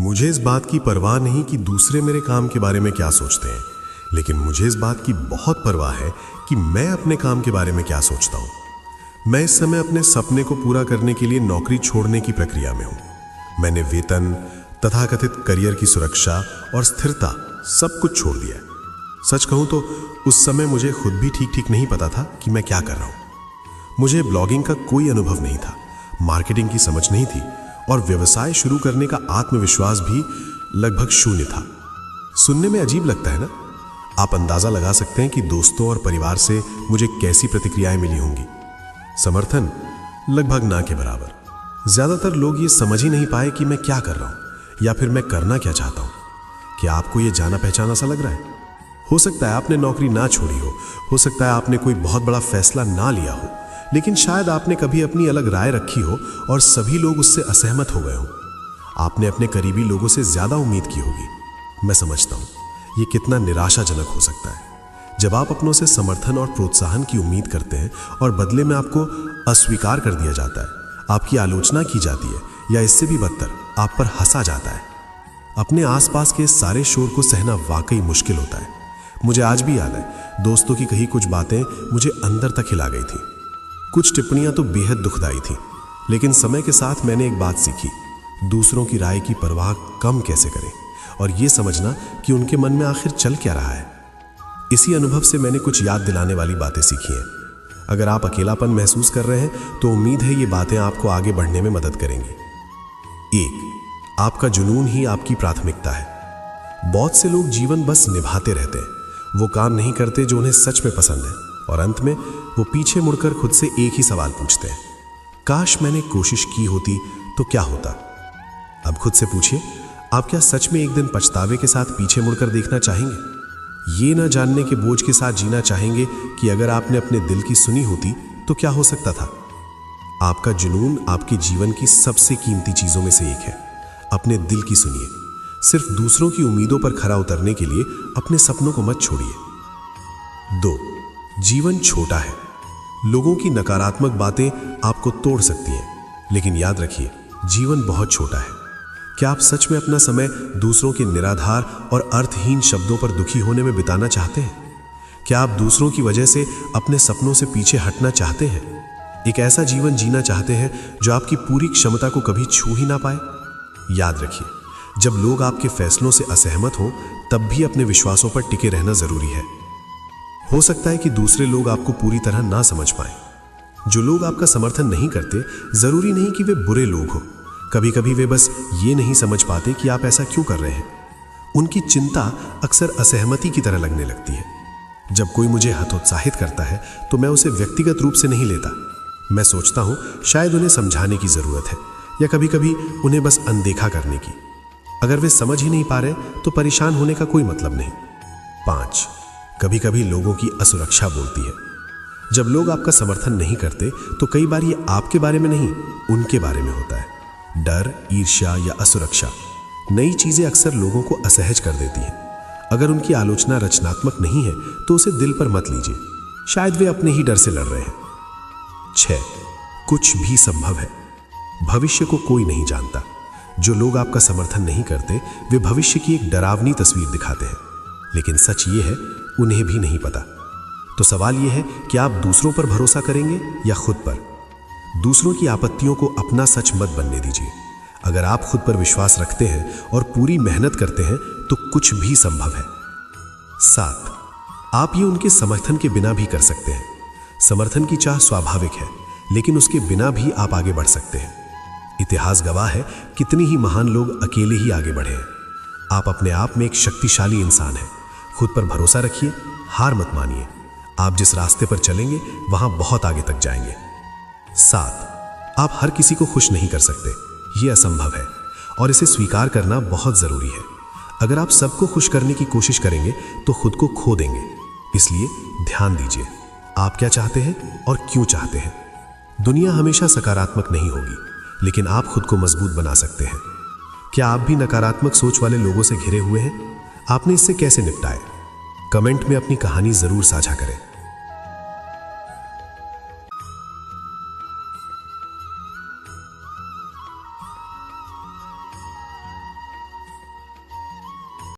मुझे इस बात की परवाह नहीं कि दूसरे मेरे काम के बारे में क्या सोचते हैं, लेकिन मुझे इस बात की बहुत परवाह है कि मैं अपने काम के बारे में क्या सोचता हूं। मैं इस समय अपने सपने को पूरा करने के लिए नौकरी छोड़ने की प्रक्रिया में हूं। मैंने वेतन, तथाकथित करियर की सुरक्षा और स्थिरता सब कुछ छोड़ दिया है। सच कहूं तो उस समय मुझे खुद भी ठीक नहीं पता था कि मैं क्या कर रहा हूं। मुझे ब्लॉगिंग का कोई अनुभव नहीं था, मार्केटिंग की समझ नहीं थी और व्यवसाय शुरू करने का आत्मविश्वास भी लगभग शून्य था। सुनने में अजीब लगता है ना? आप अंदाजा लगा सकते हैं कि दोस्तों और परिवार से मुझे कैसी प्रतिक्रियाएं मिली होंगी। समर्थन लगभग ना के बराबर। ज्यादातर लोग ये समझ ही नहीं पाए कि मैं क्या कर रहा हूं या फिर मैं करना क्या चाहता हूं। क्या आपको ये जाना पहचाना सा लग रहा है? हो सकता है आपने नौकरी ना छोड़ी हो सकता है आपने कोई बहुत बड़ा फैसला ना लिया हो, लेकिन शायद आपने कभी अपनी अलग राय रखी हो और सभी लोग उससे असहमत हो गए हो। आपने अपने करीबी लोगों से ज्यादा उम्मीद की होगी। मैं समझता हूं ये कितना निराशाजनक हो सकता है जब आप अपनों से समर्थन और प्रोत्साहन की उम्मीद करते हैं और बदले में आपको अस्वीकार कर दिया जाता है, आपकी आलोचना की जाती है या इससे भी बदतर आप पर हंसा जाता है। अपने आसपास के सारे शोर को सहना वाकई मुश्किल होता है। मुझे आज भी याद है, दोस्तों की कही कुछ बातें मुझे अंदर तक हिला गई थी। कुछ टिप्पणियां तो बेहद दुखदाई थी, लेकिन समय के साथ मैंने एक बात सीखी, दूसरों की राय की परवाह कम कैसे करें और ये समझना कि उनके मन में आखिर चल क्या रहा है। इसी अनुभव से मैंने कुछ याद दिलाने वाली बातें सीखी हैं। अगर आप अकेलापन महसूस कर रहे हैं तो उम्मीद है ये बातें आपको आगे बढ़ने में मदद करेंगी। 1, आपका जुनून ही आपकी प्राथमिकता है। बहुत से लोग जीवन बस निभाते रहते हैं, वो काम नहीं करते जो उन्हें सच में पसंद है और अंत में वो पीछे मुड़कर खुद से एक ही सवाल पूछते हैं, काश मैंने कोशिश की होती तो क्या होता। अब खुद से पूछिए, आप क्या सच में एक दिन पछतावे के साथ पीछे मुड़कर देखना चाहेंगे? ये ना जानने के बोझ के साथ जीना चाहेंगे कि अगर आपने अपने दिल की सुनी होती तो क्या हो सकता था? आपका जुनून आपके जीवन की सबसे कीमती चीजों में से एक है। अपने दिल की सुनिए। सिर्फ दूसरों की उम्मीदों पर खरा उतरने के लिए अपने सपनों को मत छोड़िए। 2, जीवन छोटा है। लोगों की नकारात्मक बातें आपको तोड़ सकती हैं, लेकिन याद रखिए जीवन बहुत छोटा है। क्या आप सच में अपना समय दूसरों के निराधार और अर्थहीन शब्दों पर दुखी होने में बिताना चाहते हैं? क्या आप दूसरों की वजह से अपने सपनों से पीछे हटना चाहते हैं? एक ऐसा जीवन जीना चाहते हैं जो आपकी पूरी क्षमता को कभी छू ही ना पाए? याद रखिए, जब लोग आपके फैसलों से असहमत हों तब भी अपने विश्वासों पर टिके रहना जरूरी है। हो सकता है कि दूसरे लोग आपको पूरी तरह ना समझ पाए। जो लोग आपका समर्थन नहीं करते, जरूरी नहीं कि वे बुरे लोग हो। कभी कभी वे बस ये नहीं समझ पाते कि आप ऐसा क्यों कर रहे हैं। उनकी चिंता अक्सर असहमति की तरह लगने लगती है। जब कोई मुझे हतोत्साहित करता है तो मैं उसे व्यक्तिगत रूप से नहीं लेता। मैं सोचता हूं शायद उन्हें समझाने की जरूरत है या कभी कभी उन्हें बस अनदेखा करने की। अगर वे समझ ही नहीं पा रहे तो परेशान होने का कोई मतलब नहीं। 5, कभी कभी लोगों की असुरक्षा बोलती है। जब लोग आपका समर्थन नहीं करते तो कई बार ये आपके बारे में नहीं, उनके बारे में होता है। डर, ईर्ष्या या असुरक्षा, नई चीजें अक्सर लोगों को असहज कर देती हैं। अगर उनकी आलोचना रचनात्मक नहीं है तो उसे दिल पर मत लीजिए, शायद वे अपने ही डर से लड़ रहे हैं। 6, कुछ भी संभव है। भविष्य को कोई नहीं जानता। जो लोग आपका समर्थन नहीं करते वे भविष्य की एक डरावनी तस्वीर दिखाते हैं, लेकिन सच ये है उन्हें भी नहीं पता। तो सवाल यह है कि आप दूसरों पर भरोसा करेंगे या खुद पर? दूसरों की आपत्तियों को अपना सच मत बनने दीजिए। अगर आप खुद पर विश्वास रखते हैं और पूरी मेहनत करते हैं तो कुछ भी संभव है। 7, आप ये उनके समर्थन के बिना भी कर सकते हैं। समर्थन की चाह स्वाभाविक है, लेकिन उसके बिना भी आप आगे बढ़ सकते हैं। इतिहास गवाह है, कितनी ही महान लोग अकेले ही आगे बढ़े हैं। आप अपने आप में एक शक्तिशाली इंसान हैं। खुद पर भरोसा रखिए, हार मत मानिए। आप जिस रास्ते पर चलेंगे वहां बहुत आगे तक जाएंगे। 7, आप हर किसी को खुश नहीं कर सकते, यह असंभव है और इसे स्वीकार करना बहुत जरूरी है। अगर आप सबको खुश करने की कोशिश करेंगे तो खुद को खो देंगे। इसलिए ध्यान दीजिए, आप क्या चाहते हैं और क्यों चाहते हैं। दुनिया हमेशा सकारात्मक नहीं होगी, लेकिन आप खुद को मजबूत बना सकते हैं। क्या आप भी नकारात्मक सोच वाले लोगों से घिरे हुए हैं? आपने इससे कैसे निपटाए? कमेंट में अपनी कहानी जरूर साझा करें।